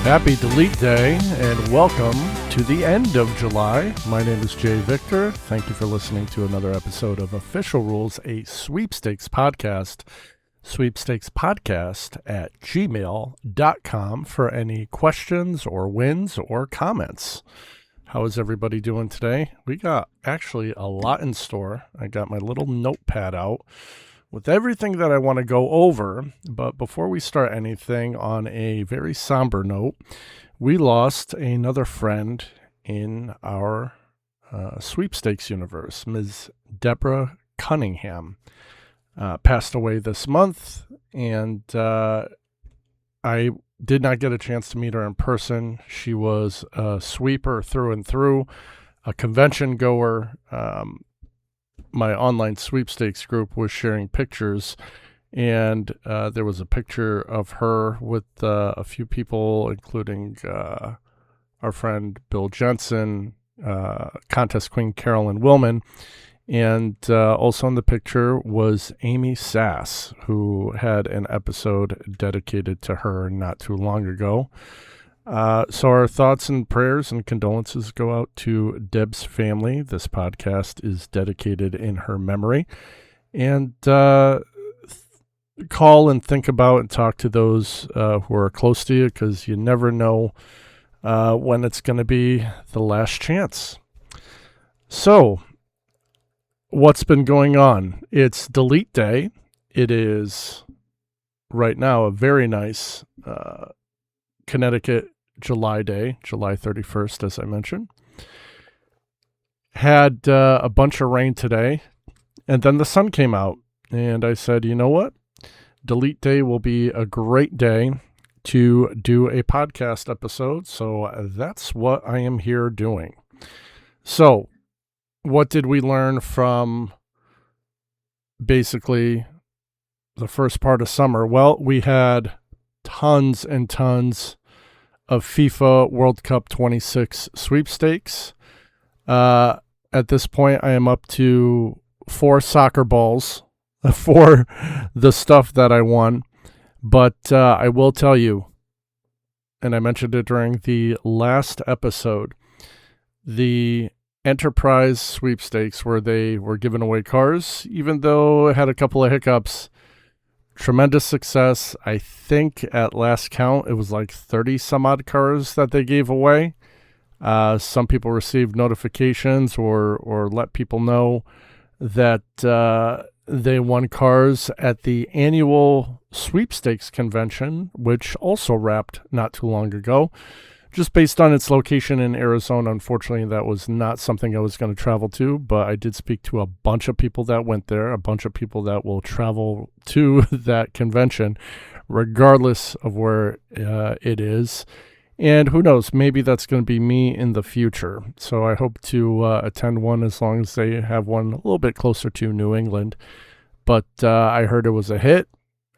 Happy Delete Day and welcome to the end of July. My name is J.Victor. Thank you for listening to another episode of Official Rules, a sweepstakes podcast. Sweepstakespodcast at gmail.com for any questions or wins or comments. How is everybody doing today? We got actually a lot in store. I got my little notepad out with everything that I want to go over. But before we start anything, on a very somber note, we lost another friend in our sweepstakes universe. Ms. Deb Cunningham passed away this month, and I did not get a chance to meet her in person. She was a sweeper through and through, a convention goer. My online sweepstakes group was sharing pictures, and there was a picture of her with a few people, including our friend Bill Jensen, contest queen Carolyn Willman, and also in the picture was Amy Sass, who had an episode dedicated to her not too long ago. So our thoughts and prayers and condolences go out to Deb's family. This podcast is dedicated in her memory. And call and think about and talk to those who are close to you, because you never know when it's going to be the last chance. So, what's been going on? It's Delete Day. It is right now a very nice Connecticut July day, July 31st, as I mentioned. Had a bunch of rain today, and then the sun came out, and I said, you know what? Delete Day will be a great day to do a podcast episode, so that's what I am here doing. So, what did we learn from basically the first part of summer? Well, we had tons and tons of FIFA World Cup 26 sweepstakes. At this point, I am up to 4 soccer balls for the stuff that I won. But I will tell you, and I mentioned it during the last episode, the Enterprise sweepstakes, where they were giving away cars, even though it had a couple of hiccups, tremendous success. I think at last count, it was like 30 some odd cars that they gave away. Some people received notifications or let people know that they won cars at the annual sweepstakes convention, which also wrapped not too long ago. Just based on its location in Arizona, unfortunately, that was not something I was going to travel to, but I did speak to a bunch of people that went there, a bunch of people that will travel to that convention, regardless of where it is. And who knows, maybe that's going to be me in the future. So I hope to attend one as long as they have one a little bit closer to New England. But I heard it was a hit.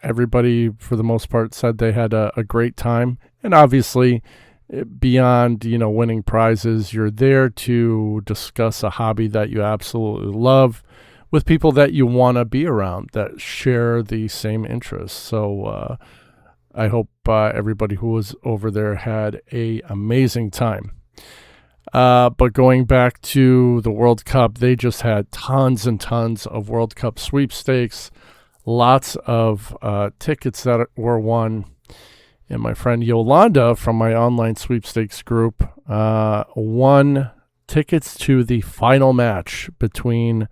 Everybody, for the most part, said they had a great time. And obviously, beyond, winning prizes, you're there to discuss a hobby that you absolutely love with people that you want to be around that share the same interests. So I hope everybody who was over there had an amazing time. But going back to the World Cup, they just had tons and tons of World Cup sweepstakes, lots of tickets that were won. And my friend Yolanda from my online sweepstakes group won tickets to the final match between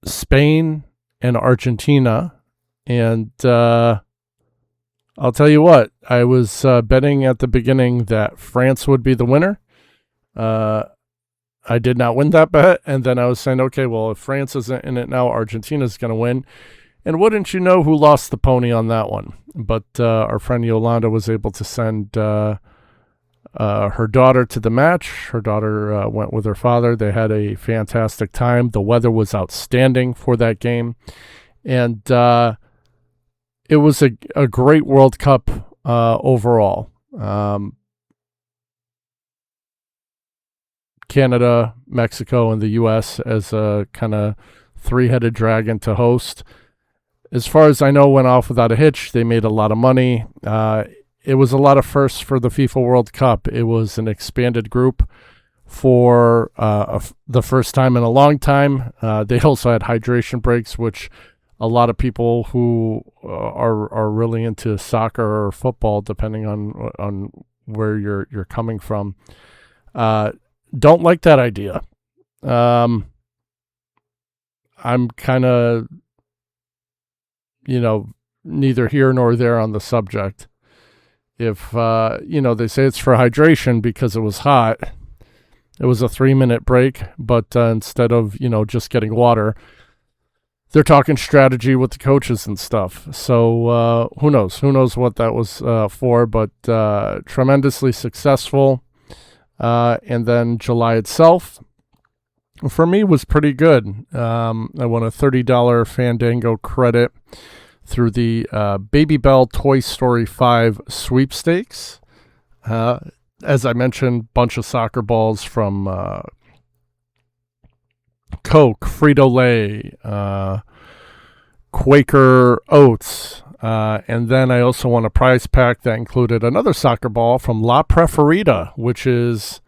Spain and Argentina. And I'll tell you what, I was betting at the beginning that France would be the winner. I did not win that bet. And then I was saying, okay, well, if France isn't in it now, Argentina's going to win. And wouldn't you know who lost the pony on that one? But our friend Yolanda was able to send her daughter to the match. Her daughter went with her father. They had a fantastic time. The weather was outstanding for that game. And it was a great World Cup overall. Canada, Mexico, and the U.S. as a kind of three-headed dragon to host. As far as I know, went off without a hitch. They made a lot of money. it was a lot of firsts for the FIFA World Cup. It was an expanded group for the first time in a long time. They also had hydration breaks, which a lot of people who are really into soccer or football, depending on where you're coming from, don't like that idea. I'm kind of, neither here nor there on the subject. If, they say it's for hydration because it was hot, it was a 3-minute break, but instead of, just getting water, they're talking strategy with the coaches and stuff. So who knows? Who knows what that was for, but tremendously successful. And then July itself, for me, was pretty good. I won a $30 Fandango credit through the Baby Bell Toy Story 5 sweepstakes. As I mentioned, bunch of soccer balls from Coke, Frito-Lay, Quaker Oats, and then I also won a prize pack that included another soccer ball from La Preferida, which is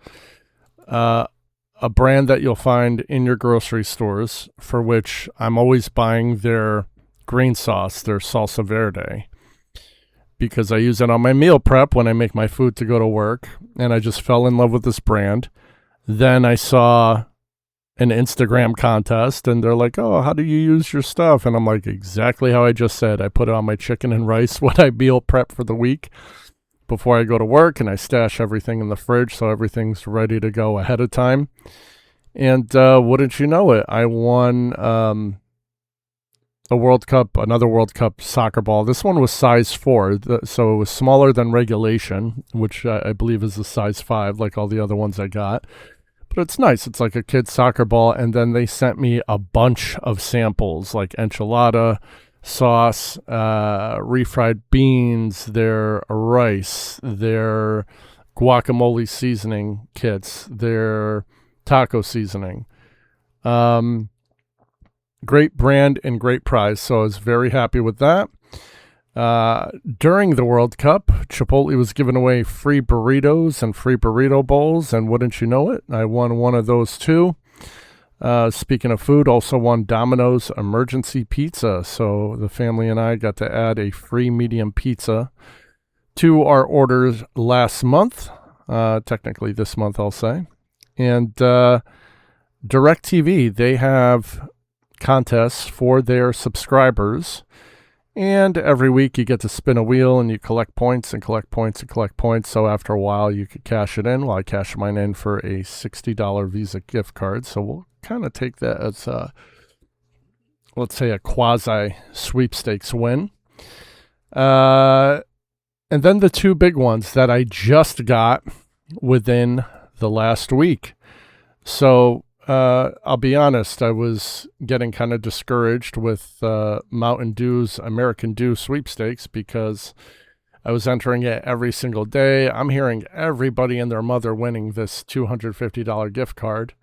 a brand that you'll find in your grocery stores, for which I'm always buying their green sauce, their salsa verde, because I use it on my meal prep when I make my food to go to work, and I just fell in love with this brand. Then I saw an Instagram contest, and they're like, oh, how do you use your stuff? And I'm like, exactly how I just said. I put it on my chicken and rice when I meal prep for the week before I go to work, and I stash everything in the fridge so everything's ready to go ahead of time. And wouldn't you know it, I won another World Cup soccer ball. This one was size 4, so it was smaller than regulation, which I believe is a size 5, like all the other ones I got. But it's nice. It's like a kid's soccer ball. And then they sent me a bunch of samples, like enchilada sauce, refried beans, their rice, their guacamole seasoning kits, their taco seasoning. Great brand and great prize, so I was very happy with that. During the World Cup, Chipotle was giving away free burritos and free burrito bowls, and wouldn't you know it, I won one of those too. Speaking of food, also won Domino's Emergency Pizza, so the family and I got to add a free medium pizza to our orders last month, technically this month I'll say. And DirecTV, they have contests for their subscribers, and every week you get to spin a wheel and you collect points and collect points and collect points. So after a while you could cash it in. Well, I cashed mine in for a $60 Visa gift card, so we'll kind of take that as let's say a quasi sweepstakes win. And then the two big ones that I just got within the last week. So I'll be honest, I was getting kind of discouraged with Mountain Dew's American Dew sweepstakes because I was entering it every single day. I'm hearing everybody and their mother winning this $250 gift card.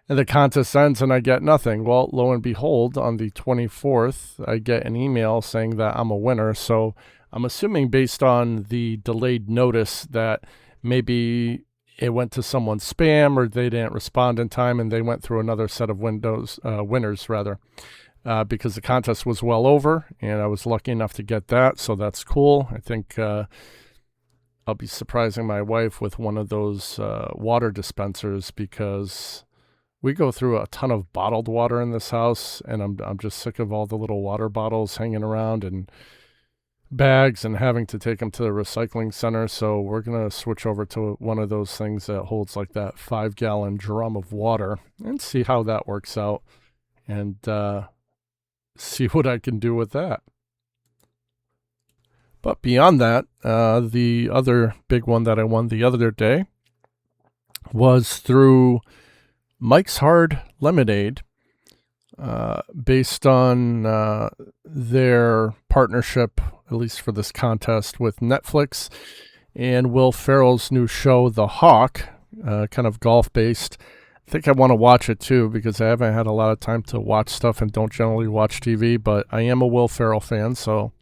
And the contest ends and I get nothing. Well, lo and behold, on the 24th, I get an email saying that I'm a winner. So I'm assuming based on the delayed notice that maybe it went to someone's spam or they didn't respond in time and they went through another set of winners, because the contest was well over and I was lucky enough to get that. So that's cool. I think I'll be surprising my wife with one of those water dispensers because we go through a ton of bottled water in this house, and I'm just sick of all the little water bottles hanging around and bags and having to take them to the recycling center. So we're going to switch over to one of those things that holds like that 5-gallon drum of water and see how that works out and see what I can do with that. But beyond that, the other big one that I won the other day was through Mike's Hard Lemonade, based on their partnership, at least for this contest, with Netflix and Will Ferrell's new show, The Hawk, kind of golf-based. I think I want to watch it too because I haven't had a lot of time to watch stuff and don't generally watch TV, but I am a Will Ferrell fan, so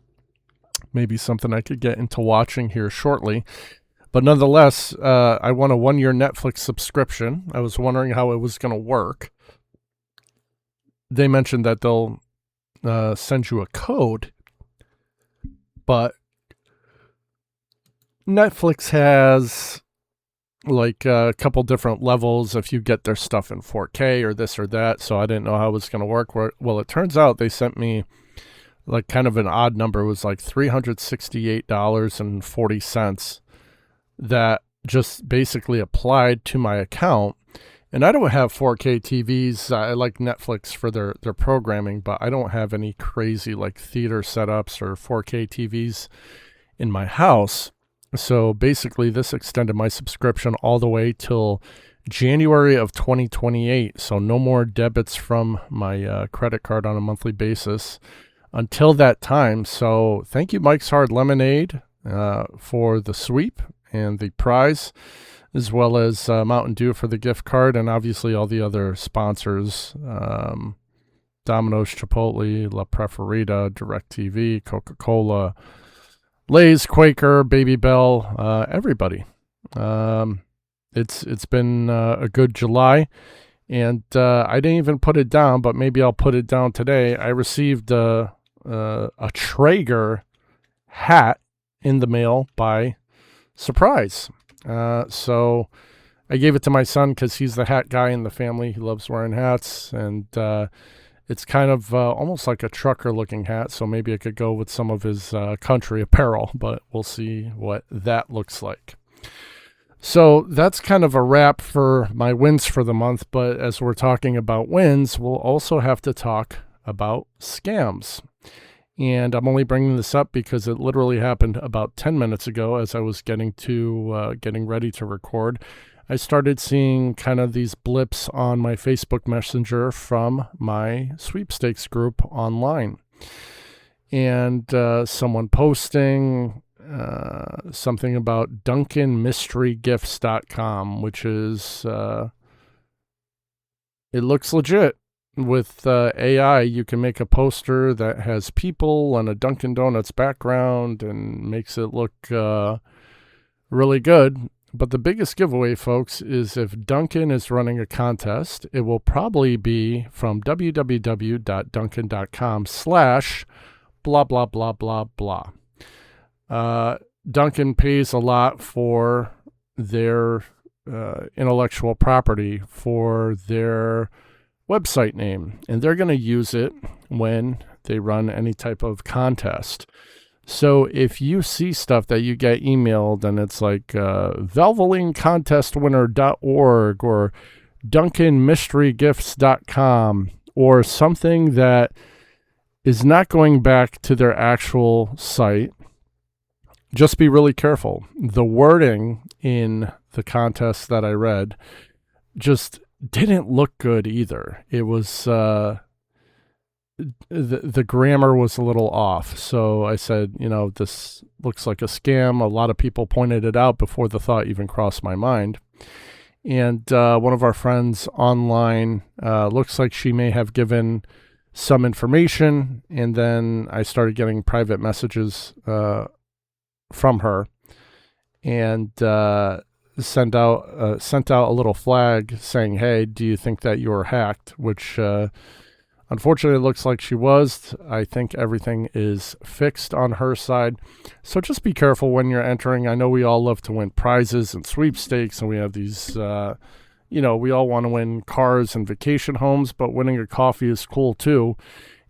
Maybe something I could get into watching here shortly. But nonetheless, I won a 1-year Netflix subscription. I was wondering how it was going to work. They mentioned that they'll send you a code, but Netflix has like a couple different levels if you get their stuff in 4K or this or that, so I didn't know how it was going to work. Well, it turns out they sent me like kind of an odd number. It was like $368.40 that just basically applied to my account. And I don't have 4K TVs. I like Netflix for their programming, but I don't have any crazy like theater setups or 4K TVs in my house. So basically this extended my subscription all the way till January of 2028. So no more debits from my credit card on a monthly basis until that time. So thank you, Mike's Hard Lemonade, for the sweep and the prize, as well as Mountain Dew for the gift card, and obviously all the other sponsors, Domino's, Chipotle, La Preferita, DirecTV, Coca-Cola, Lay's, Quaker, Baby Bell, everybody. It's been a good July, and I didn't even put it down, but maybe I'll put it down today. I received a Traeger hat in the mail by surprise. So I gave it to my son because he's the hat guy in the family. He loves wearing hats, and it's kind of almost like a trucker looking hat. So maybe I could go with some of his country apparel, but we'll see what that looks like. So that's kind of a wrap for my wins for the month. But as we're talking about wins, we'll also have to talk about scams. And I'm only bringing this up because it literally happened about 10 minutes ago as I was getting ready to record. I started seeing kind of these blips on my Facebook Messenger from my sweepstakes group online. And someone posting something about DuncanMysteryGifts.com, which is, it looks legit. With AI, you can make a poster that has people and a Dunkin' Donuts background and makes it look really good. But the biggest giveaway, folks, is if Dunkin' is running a contest, it will probably be from www.dunkin.com/blah, blah, blah, blah, blah. Dunkin' pays a lot for their intellectual property, for their website name, and they're going to use it when they run any type of contest. So if you see stuff that you get emailed and it's like ValvolineContestWinner.org or DuncanMysteryGifts.com or something that is not going back to their actual site, just be really careful. The wording in the contest that I read just didn't look good either. It was the grammar was a little off. So I said, this looks like a scam. A lot of people pointed it out before the thought even crossed my mind. And one of our friends online, looks like she may have given some information, and then I started getting private messages from her, and sent out a little flag saying, hey, do you think that you were hacked? Which unfortunately it looks like she was. I think everything is fixed on her side. So just be careful when you're entering. I know we all love to win prizes and sweepstakes, and we have these, we all want to win cars and vacation homes, but winning a coffee is cool too.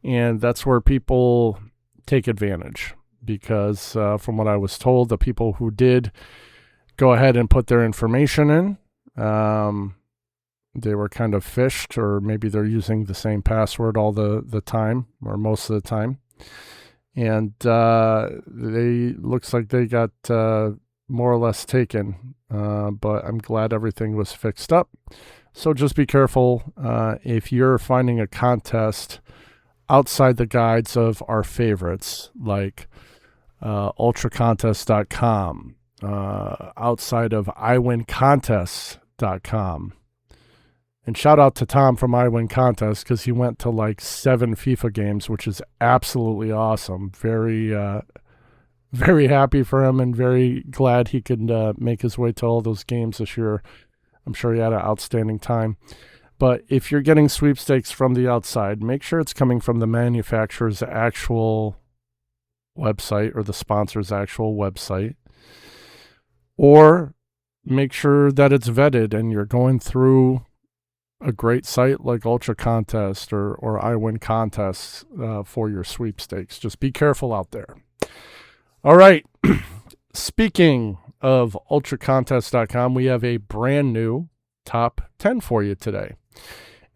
And that's where people take advantage because from what I was told, the people who did go ahead and put their information in, they were kind of phished, or maybe they're using the same password all the time or most of the time. And they looks like they got more or less taken, but I'm glad everything was fixed up. So just be careful if you're finding a contest outside the guides of our favorites, like ultracontest.com, outside of iwincontests.com. And shout out to Tom from iWinContest because he went to like 7 FIFA games, which is absolutely awesome. Very very happy for him and very glad he could make his way to all those games this year. I'm sure he had an outstanding time. But if you're getting sweepstakes from the outside, make sure it's coming from the manufacturer's actual website or the sponsor's actual website. Or make sure that it's vetted and you're going through a great site like Ultra Contest or I Win Contests for your sweepstakes. Just be careful out there. All right. Speaking of ultracontest.com, we have a brand new top 10 for you today.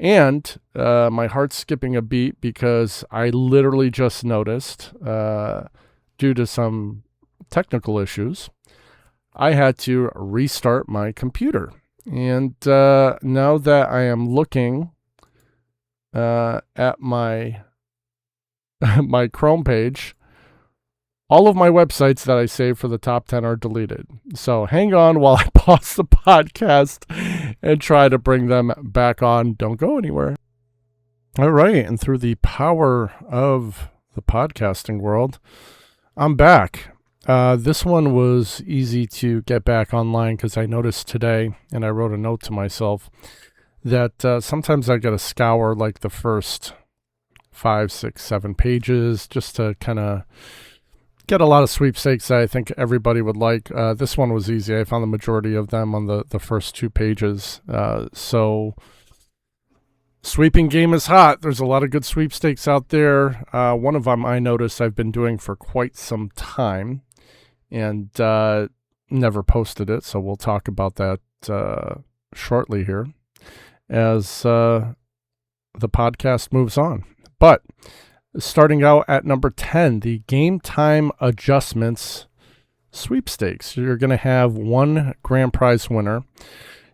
And my heart's skipping a beat because I literally just noticed, due to some technical issues, I had to restart my computer. And now that I am looking at my my Chrome page, all of my websites that I saved for the top 10 are deleted. So hang on while I pause the podcast and try to bring them back on. Don't go anywhere. All right. And through the power of the podcasting world, I'm back. This one was easy to get back online because I noticed today, and I wrote a note to myself, that sometimes I got to scour like the first 5, 6, 7 pages just to kind of get a lot of sweepstakes that I think everybody would like. This one was easy. I found the majority of them on the first 2 pages. So sweeping game is hot. There's a lot of good sweepstakes out there. One of them I noticed I've been doing for quite some time and never posted it. So we'll talk about that shortly here as the podcast moves on. But starting out at number 10, the Game Time Adjustments Sweepstakes. You're going to have one grand prize winner.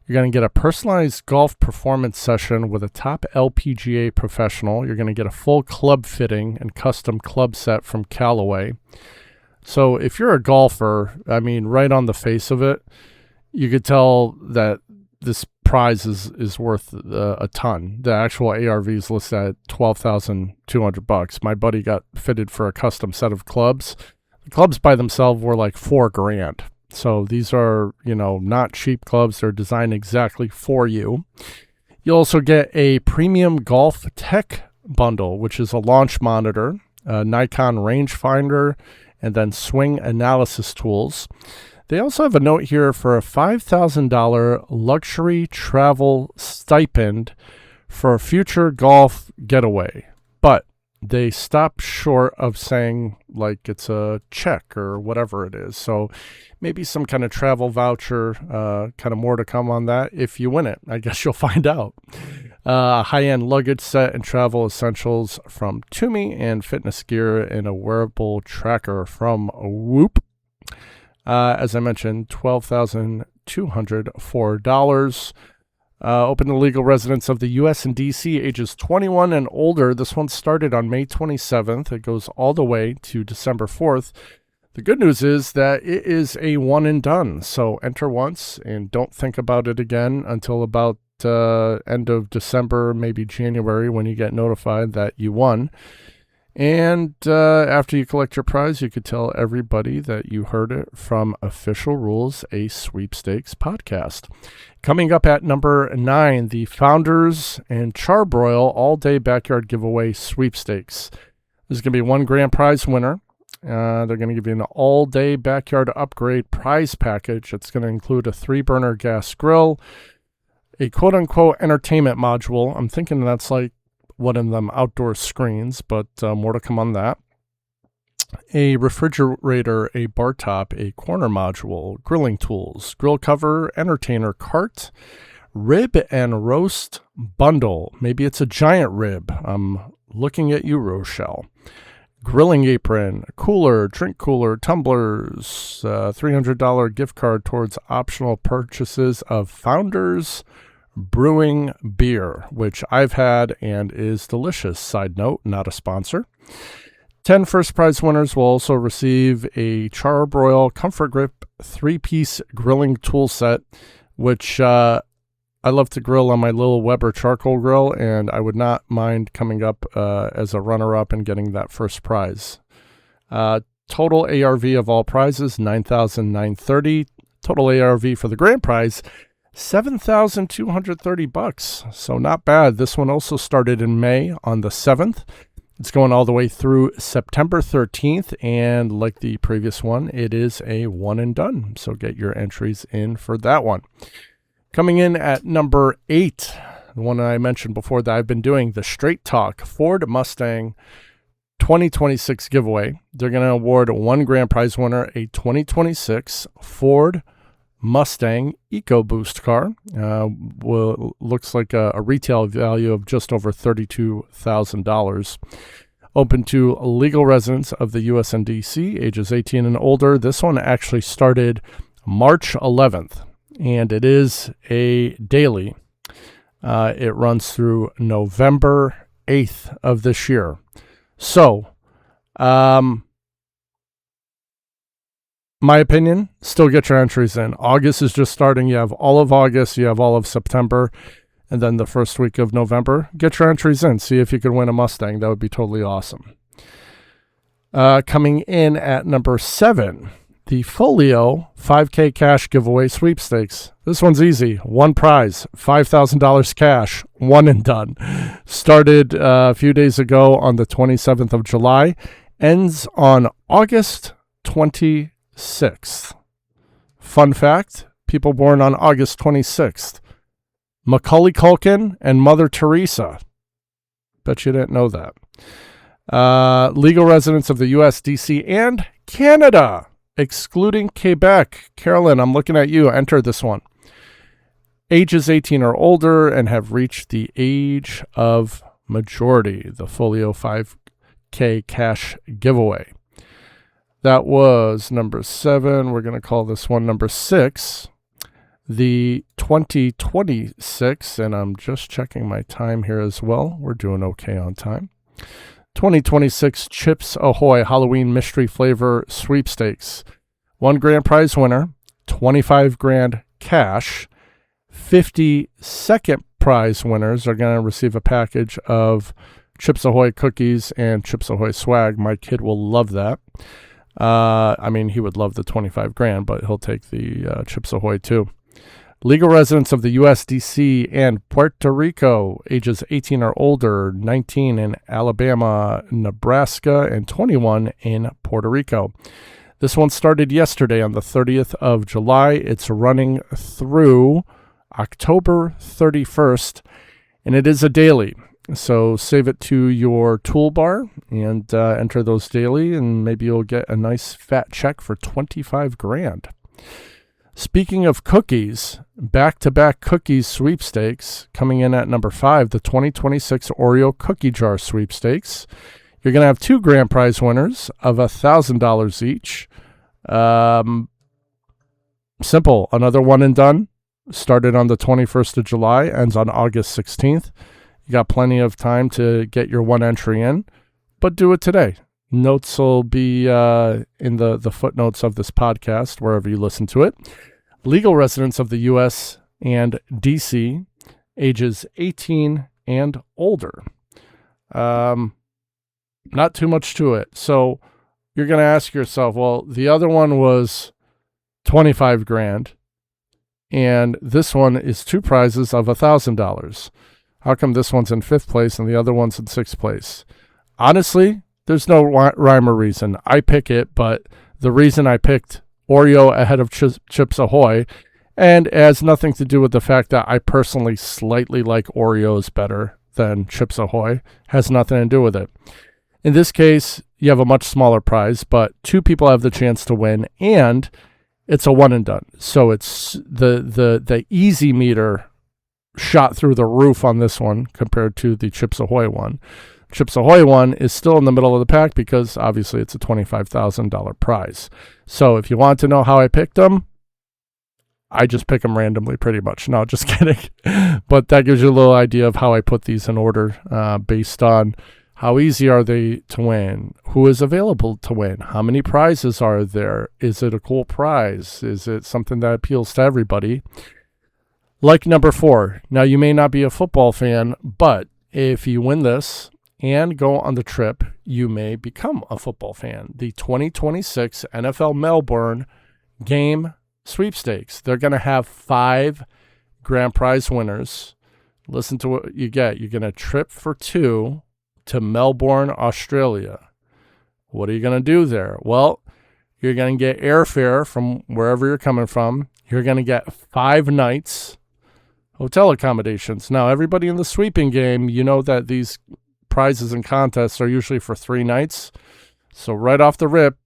You're going to get a personalized golf performance session with a top LPGA professional. You're going to get a full club fitting and custom club set from Callaway. So if you're a golfer, I mean, right on the face of it, you could tell that this prize is worth a ton. The actual ARV is listed at $12,200. My buddy got fitted for a custom set of clubs. The clubs by themselves were like $4,000. So these are, not cheap clubs. They're designed exactly for you. You'll also get a premium golf tech bundle, which is a launch monitor, a Nikon rangefinder, and then swing analysis tools. They also have a note here for a $5,000 luxury travel stipend for a future golf getaway. But they stop short of saying like it's a check or whatever it is. So maybe some kind of travel voucher, kind of more to come on that if you win it. I guess you'll find out. High-end luggage set and travel essentials from Toomey, and fitness gear and a wearable tracker from Whoop. As I mentioned, $12,204. Open to legal residents of the U.S. and D.C. ages 21 and older. This one started on May 27th. It goes all the way to December 4th. The good news is that it is a one and done. So enter once and don't think about it again until about end of December, maybe January, when you get notified that you won. And after you collect your prize, you could tell everybody that you heard it from Official Rules, a sweepstakes podcast. Coming up at number 9, the Founders and Charbroil All-Day Backyard Giveaway Sweepstakes. There's going to be one grand prize winner. They're going to give you an all-day backyard upgrade prize package. It's going to include a 3-burner gas grill, a quote-unquote entertainment module. I'm thinking that's like one of them outdoor screens, but more to come on that. A refrigerator, a bar top, a corner module, grilling tools, grill cover, entertainer cart, rib and roast bundle. Maybe it's a giant rib. I'm looking at you, Rochelle. Grilling apron, cooler, drink cooler, tumblers, $300 gift card towards optional purchases of Founders Brewing beer, which I've had and is delicious. Side note, not a sponsor. 10 first prize winners will also receive a Charbroil Comfort Grip 3-piece grilling tool set, which I love to grill on my little Weber charcoal grill, and I would not mind coming up as a runner-up and getting that first prize. Total ARV of all prizes, $9,930. Total ARV for the grand prize, $7,230. So not bad. This one also started in May on the 7th. It's going all the way through September 13th. And like the previous one, it is a one and done. So get your entries in for that one. Coming in at number 8, the one I mentioned before that I've been doing, the Straight Talk Ford Mustang 2026 giveaway. They're going to award one grand prize winner a 2026 Ford Mustang EcoBoost car. Looks like a retail value of just over $32,000. Open to legal residents of the U.S. and D.C., ages 18 and older. This one actually started March 11th, and it is a daily. It runs through November 8th of this year. So, my opinion, still get your entries in. August is just starting. You have all of August, you have all of September, and then the first week of November. Get your entries in. See if you can win a Mustang. That would be totally awesome. Coming in at number 7, the Folio 5K cash giveaway sweepstakes. This one's easy. One prize, $5,000 cash, one and done. Started a few days ago on the 27th of July. Ends on August 26th. Fun fact, people born on August 26th. Macaulay Culkin and Mother Teresa. Bet you didn't know that. Legal residents of the U.S., D.C., and Canada, excluding Quebec. Carolyn, I'm looking at you. Enter this one. Ages 18 or older and have reached the age of majority. The Folio 5K cash giveaway. That was number 7. We're going to call this one number 6. The 2026, and I'm just checking my time here as well. We're doing okay on time. 2026 Chips Ahoy Halloween Mystery Flavor Sweepstakes. One grand prize winner, 25 grand cash. 50 second prize winners are going to receive a package of Chips Ahoy cookies and Chips Ahoy swag. My kid will love that. He would love the 25 grand, but he'll take the Chips Ahoy too. Legal residents of the U.S., D.C., and Puerto Rico, ages 18 or older, 19 in Alabama, Nebraska, and 21 in Puerto Rico. This one started yesterday on the 30th of July. It's running through October 31st, and it is a daily. So save it to your toolbar and enter those daily, and maybe you'll get a nice fat check for 25 grand. Speaking of cookies, back-to-back cookies sweepstakes coming in at number 5, the 2026 Oreo cookie jar sweepstakes. You're going to have 2 grand prize winners of $1,000 each. Simple. Another one and done. Started on the 21st of July, ends on August 16th. You got plenty of time to get your one entry in, but do it today. Notes will be in the footnotes of this podcast, wherever you listen to it. Legal residents of the U.S. and D.C., ages 18 and older. Not too much to it. So you're going to ask yourself, well, the other one was 25 grand, and this one is 2 prizes of $1,000. How come this one's in 5th place and the other one's in 6th place? Honestly, there's no rhyme or reason. I pick it, but the reason I picked Oreo ahead of Chips Ahoy, and it has nothing to do with the fact that I personally slightly like Oreos better than Chips Ahoy, has nothing to do with it. In this case, you have a much smaller prize, but 2 people have the chance to win, and it's a one and done. So it's the easy meter shot through the roof on this one compared to the Chips Ahoy one. Chips Ahoy one is still in the middle of the pack because obviously it's a $25,000 prize. So if you want to know how I picked them, I just pick them randomly pretty much. No, just kidding. But that gives you a little idea of how I put these in order based on how easy are they to win, who is available to win, how many prizes are there, is it a cool prize, is it something that appeals to everybody. Like number 4. Now, you may not be a football fan, but if you win this and go on the trip, you may become a football fan. The 2026 NFL Melbourne game sweepstakes. They're going to have 5 grand prize winners. Listen to what you get. You're going to trip for 2 to Melbourne, Australia. What are you going to do there? Well, you're going to get airfare from wherever you're coming from. You're going to get 5 nights hotel accommodations. Now, everybody in the sweeping game, you know that these prizes and contests are usually for 3 nights. So right off the rip,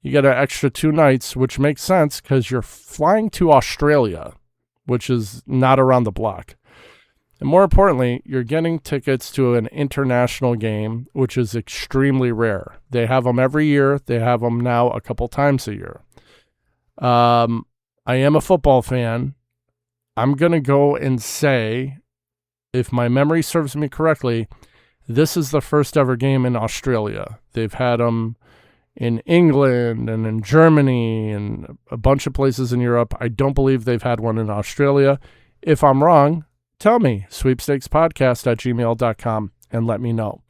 you get an extra 2 nights, which makes sense because you're flying to Australia, which is not around the block. And more importantly, you're getting tickets to an international game, which is extremely rare. They have them every year. They have them now a couple times a year. I am a football fan. I'm going to go and say, if my memory serves me correctly, this is the first ever game in Australia. They've had them in England and in Germany and a bunch of places in Europe. I don't believe they've had one in Australia. If I'm wrong, tell me, sweepstakespodcast@gmail.com, and let me know.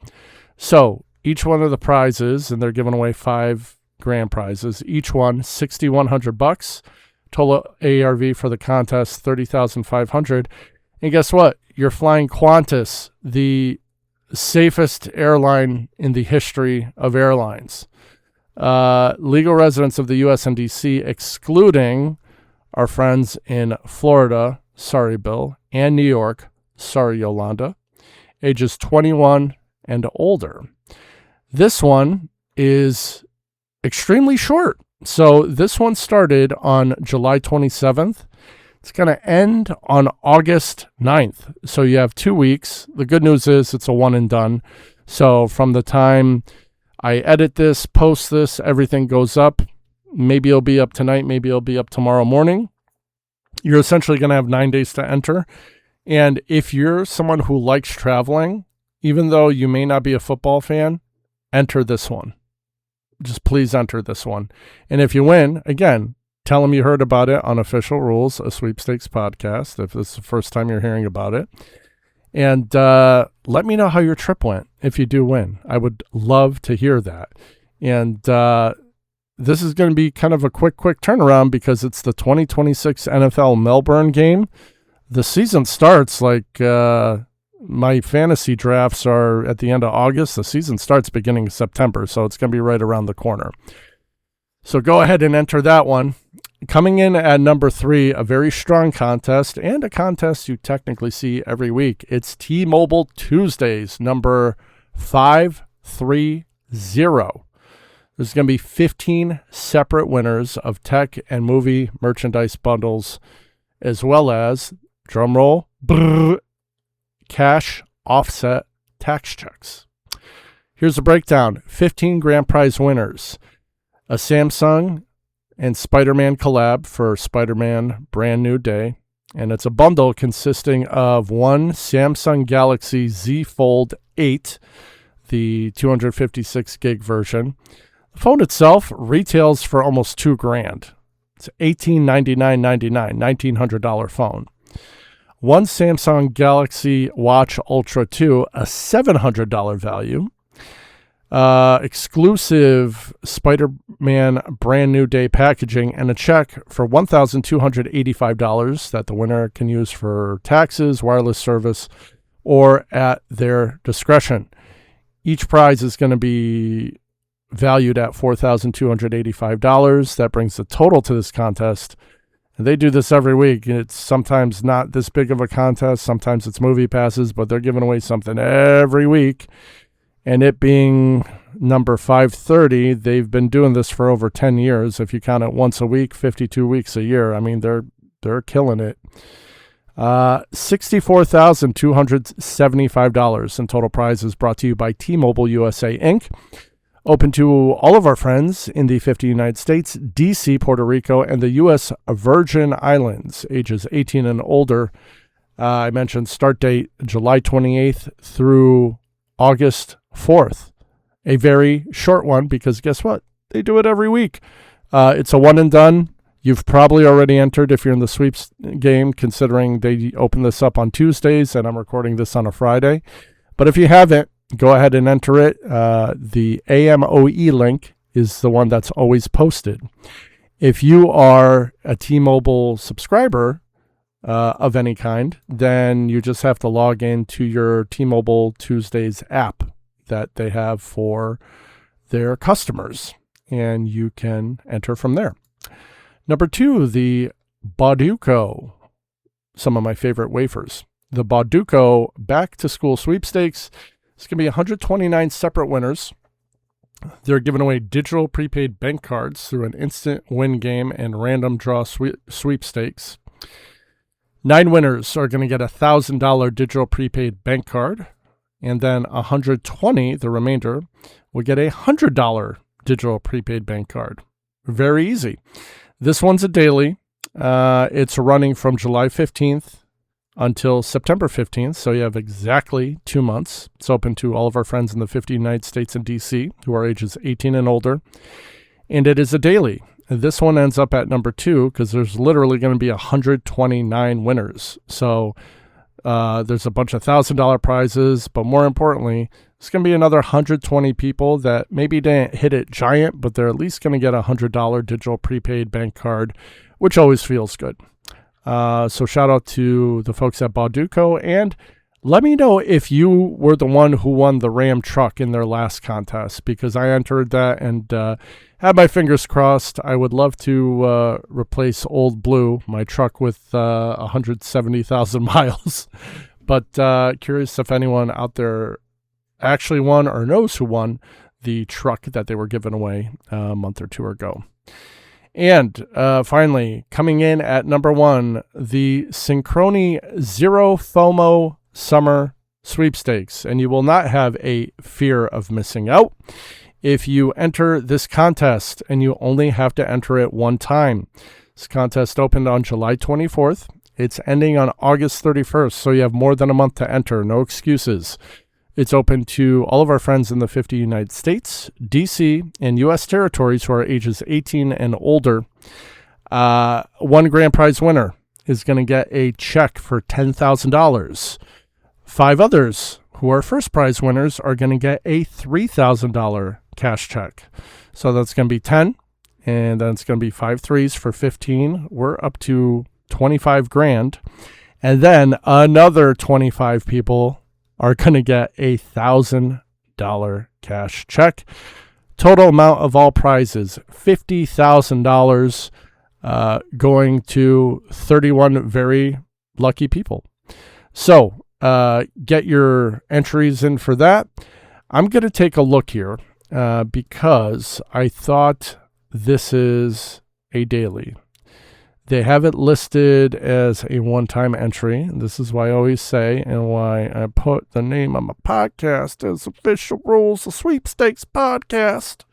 So each one of the prizes, and they're giving away 5 grand prizes, each one $6,100. Total ARV for the contest, $30,500. And guess what? You're flying Qantas, the safest airline in the history of airlines. Legal residents of the U.S. and D.C., excluding our friends in Florida, sorry, Bill, and New York, sorry, Yolanda, ages 21 and older. This one is extremely short. So this one started on July 27th. It's going to end on August 9th. So you have 2 weeks. The good news is it's a one and done. So from the time I edit this, post this, everything goes up. Maybe it'll be up tonight. Maybe it'll be up tomorrow morning. You're essentially going to have 9 days to enter. And if you're someone who likes traveling, even though you may not be a football fan, enter this one. Just please enter this one. And if you win, again, tell them you heard about it on Official Rules, a sweepstakes podcast, if this is the first time you're hearing about it. And let me know how your trip went if you do win. I would love to hear that. And this is going to be kind of a quick turnaround because it's the 2026 NFL Melbourne game. The season starts like my fantasy drafts are at the end of August. The season starts beginning of September, so it's going to be right around the corner. So go ahead and enter that one. Coming in at number 3, a very strong contest, and a contest you technically see every week. It's T-Mobile Tuesdays, number 530. There's going to be 15 separate winners of tech and movie merchandise bundles, as well as, drumroll, cash offset tax checks. Here's a breakdown. 15 grand prize winners. A Samsung and Spider-Man collab for Spider-Man Brand New Day. And it's a bundle consisting of one Samsung Galaxy Z Fold 8, the 256 gig version. The phone itself retails for almost $2,000. It's $1,899.99, $1,900 phone. One Samsung Galaxy Watch Ultra 2, a $700 value. Exclusive Spider-Man Brand New Day packaging and a check for $1,285 that the winner can use for taxes, wireless service, or at their discretion. Each prize is going to be valued at $4,285. That brings the total to this contest. And they do this every week. It's sometimes not this big of a contest. Sometimes it's movie passes, but they're giving away something every week. And it being number 530, they've been doing this for over 10 years. If you count it once a week, 52 weeks a year. I mean, they're killing it. $64,275 in total prizes brought to you by T-Mobile USA, Inc. Open to all of our friends in the 50 United States, D.C., Puerto Rico, and the U.S. Virgin Islands, ages 18 and older. I mentioned start date July 28th through August 4th. A very short one because guess what? They do it every week. It's a one and done. You've probably already entered if you're in the sweeps game, considering they open this up on Tuesdays and I'm recording this on a Friday. But if you haven't, go ahead and enter it. The AMOE link is the one that's always posted. If you are a T-Mobile subscriber of any kind, then you just have to log into your T-Mobile Tuesdays app that they have for their customers, and you can enter from there. Number 2, the Bauducco, some of my favorite wafers. The Bauducco Back to School Sweepstakes. It's going to be 129 separate winners. They're giving away digital prepaid bank cards through an instant win game and random draw sweepstakes. 9 winners are going to get a $1,000 digital prepaid bank card, and then 120, the remainder, will get a $100 digital prepaid bank card. Very easy. This one's a daily. It's running from July 15th until September 15th, so you have exactly 2 months. It's open to all of our friends in the 50 United States and D.C. who are ages 18 and older, and it is a daily. This one ends up at number 2 because there's literally going to be 129 winners. So there's a bunch of $1,000 prizes, but more importantly, it's going to be another 120 people that maybe didn't hit it giant, but they're at least going to get a $100 digital prepaid bank card, which always feels good. So shout out to the folks at Bauducco, and let me know if you were the one who won the Ram truck in their last contest, because I entered that and had my fingers crossed. I would love to replace Old Blue, my truck with 170,000 miles. But curious if anyone out there actually won or knows who won the truck that they were giving away a month or 2 ago. And finally, coming in at number 1, the Synchrony Zero FOMO Summer Sweepstakes. And you will not have a fear of missing out if you enter this contest, and you only have to enter it one time. This contest opened on July 24th. It's ending on August 31st, so you have more than a month to enter. No excuses. It's open to all of our friends in the 50 United States, D.C., and U.S. territories who are ages 18 and older. One grand prize winner is going to get a check for $10,000. 5 others who are first prize winners are going to get a $3,000 cash check. So that's going to be 10, and then it's going to be 5 threes for 15. We're up to 25 grand. And then another 25 people are going to get a $1,000 cash check. Total amount of all prizes, $50,000, going to 31 very lucky people. So get your entries in for that. I'm going to take a look here because I thought this is a daily. They have it listed as a one-time entry. This is why I always say, and why I put the name of my podcast as Official Rules of Sweepstakes Podcast.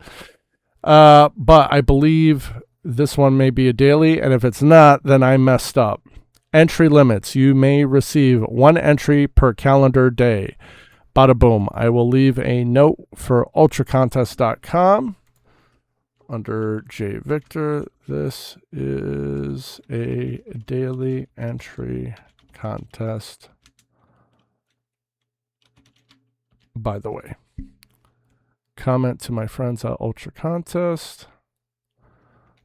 But I believe this one may be a daily, and if it's not, then I messed up. Entry limits. You may receive 1 entry per calendar day. Bada boom. I will leave a note for ultracontest.com. Under J.Victor, this is a daily entry contest. By the way, comment to my friends at Ultra Contest.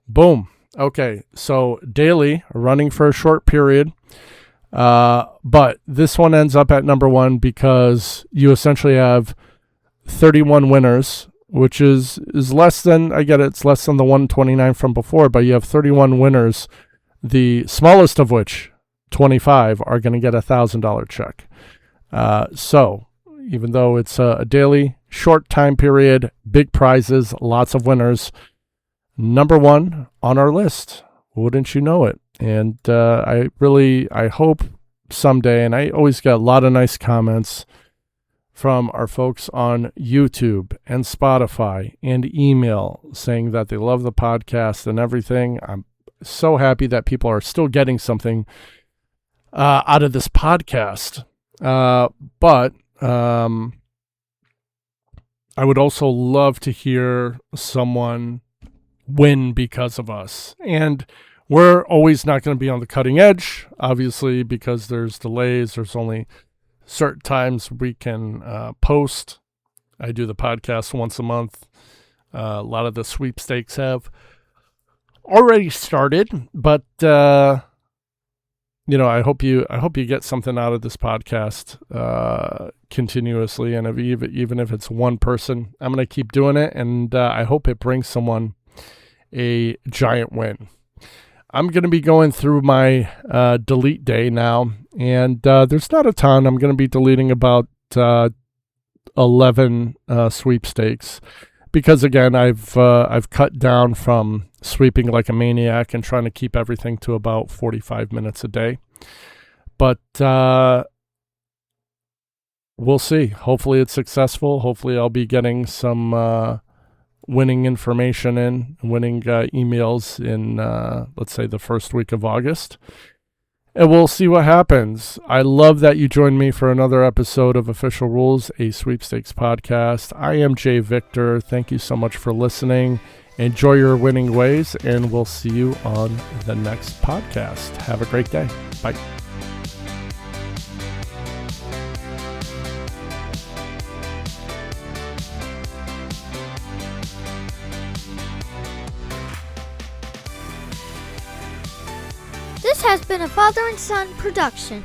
Boom. Okay, so daily, running for a short period. But this one ends up at number 1 because you essentially have 31 winners, which is less than, I get it, it's less than the 129 from before, but you have 31 winners, the smallest of which, 25, are going to get a $1,000 check. So even though it's a daily, short time period, big prizes, lots of winners, number 1 on our list. Wouldn't you know it? And I hope someday, and I always get a lot of nice comments from our folks on YouTube and Spotify and email saying that they love the podcast and everything. I'm so happy that people are still getting something out of this podcast. But I would also love to hear someone win because of us. And we're always not going to be on the cutting edge, obviously, because there's delays. There's only certain times we can post I do the podcast once a month. A lot of the sweepstakes have already started, but I hope you get something out of this podcast continuously, and even if it's one person, I'm going to keep doing it, and I hope it brings someone a giant win. I'm going to be going through my delete day now, and there's not a ton. I'm going to be deleting about 11 sweepstakes because, again, I've cut down from sweeping like a maniac and trying to keep everything to about 45 minutes a day. But we'll see. Hopefully it's successful. Hopefully I'll be getting some winning information winning emails in, let's say, the first week of August. And we'll see what happens. I love that you joined me for another episode of Official Rules, a sweepstakes podcast. I am J.Victor. Thank you so much for listening. Enjoy your winning ways, and we'll see you on the next podcast. Have a great day. Bye. This has been a father and son production.